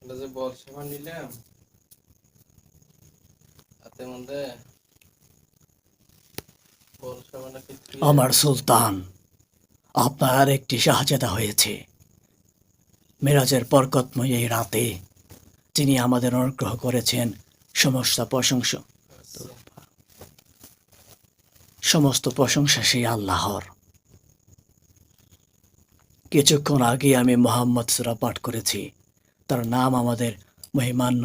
এটা যে বল সেবা নিলাম হাতের মধ্যে বল সেবা নাকি আমার সুলতান, আপনার আর একটি শাহজাদা হয়েছে। মেরাজের বরকতময় এই রাতে যিনি আমাদের অনুগ্রহ করেছেন, সমস্ত প্রশংসা সমস্ত প্রশংসা সেই আল্লাহর। কিছুক্ষণ আগে আমি মোহাম্মদ সূরা পাঠ করেছি। তার নাম আমাদের মহিমান্য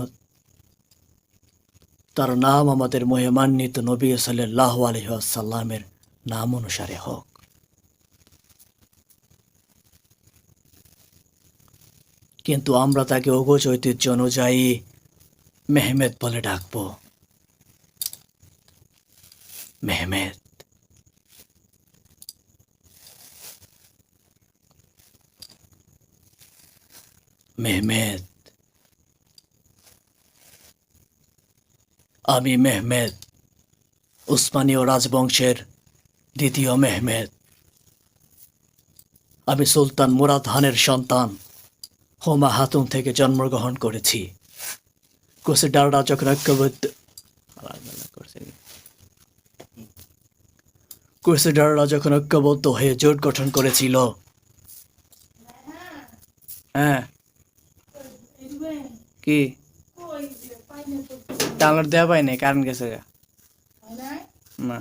তার নাম আমাদের মহিমান্বিত নবী সাল্লাল্লাহু আলাইহি ওয়াসাল্লামের নাম অনুসারে হোক। কিন্তু আমরা তাকে অগোচ ঐতিহ্য অনুযায়ী মেহমেদ বলে ডাকব। মেহমেদ। মেহমেদ। আমি মেহমেদ, উসমানীয় রাজবংশের দ্বিতীয় মেহমেদ। আমি সুলতান মুরাদ খানের সন্তান হুমা খাতুন থেকে জন্মগ্রহণ করেছি। ক্রুসেডাররা যখন ঐক্যবদ্ধ হয়ে জোট গঠন করেছিল, হ্যাঁ কি ডাউনলোড দেওয়া পাই নাই, কারণ গেছে না।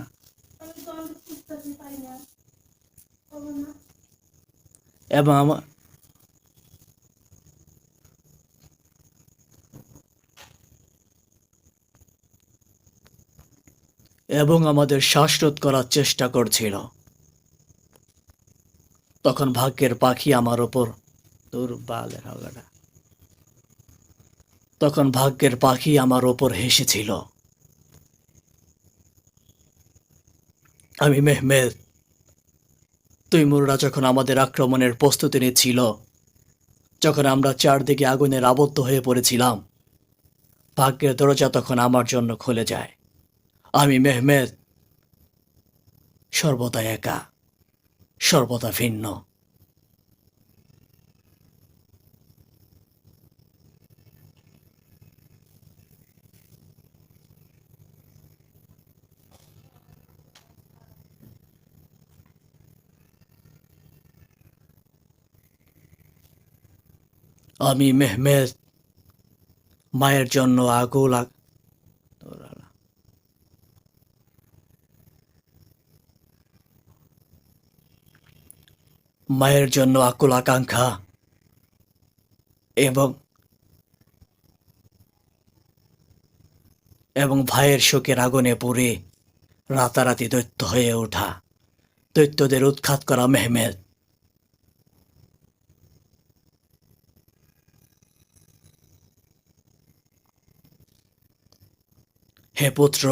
এবং আমার আমাদের শ্বাসরোধ করার চেষ্টা করছিল। তখন ভাগ্যের পাখি আমার ওপর হেসেছিল। আমি মেহমেদ, তৈমুররা যখন আমাদের আক্রমণের প্রস্তুতি নিচ্ছিল, যখন আমরা চারদিকে আগুনের আবদ্ধ হয়ে পড়েছিলাম, ভাগ্যের দরজা তখন আমার জন্য খুলে যায়। আমি মেহমেদ সর্বদা একা, সর্বদা ভিন্ন। আমি মেহমেদ মায়ের জন্য আকুল আকাঙ্ক্ষা এবং ভাইয়ের শোকের আগুনে পুড়ে রাতারাতি দৈত্য হয়ে ওঠা, দৈত্যদের উৎখাত করা মেহমেদ। হে পুত্র,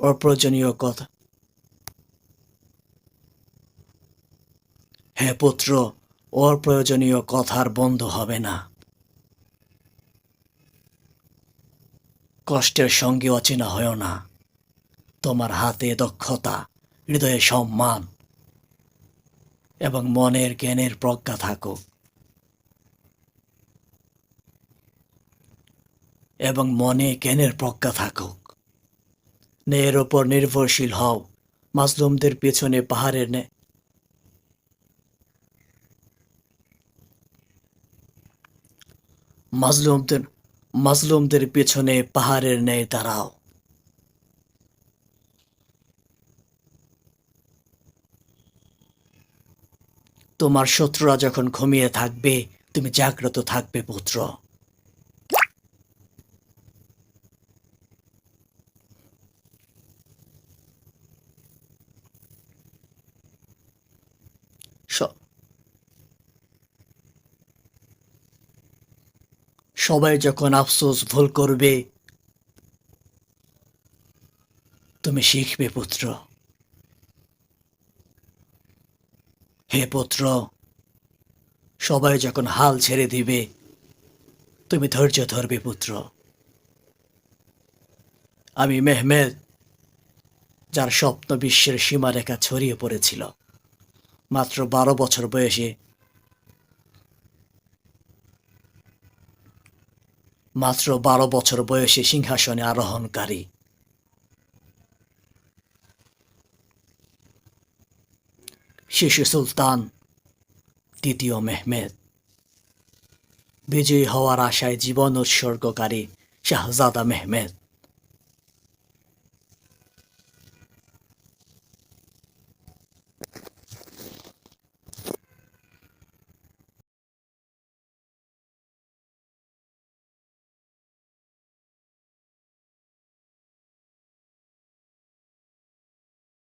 অপ্রয়োজনীয় কথা হে পুত্র, অপ্রয়োজনীয় কথার বন্ধ হবে না। কষ্টের সঙ্গে অচেনা হয় না। তোমার হাতে দক্ষতা, হৃদয়ে সম্মান এবং মনের জ্ঞানের প্রজ্ঞা থাকুক। ন্যায়ের ওপর নির্ভরশীল হও। মাজলুমদের পেছনে মাজলুমদের পেছনে পাহাড়ের ন্যায় দাঁড়াও। তোমার শত্রুরা যখন ঘুমিয়ে থাকবে, তুমি জাগ্রত থাকবে পুত্র। সবাই যখন আফসোস ভুল করবে, তুমি শিখবে পুত্র। হে পুত্র, সবাই যখন হাল ছেড়ে দিবে, তুমি ধৈর্য ধরবে পুত্র। আমি মেহমেদ, যার স্বপ্ন বিশ্বের সীমারেখা ছড়িয়ে পড়েছিল, মাত্র 12 বছর বয়সে মাত্র 12 বছর বয়সে সিংহাসনে আরোহণকারী। শিশু সুলতান দ্বিতীয় মেহমেদ, বিজয়ী হওয়ার আশায় জীবন উৎসর্গকারী শাহজাদা মেহমেদ।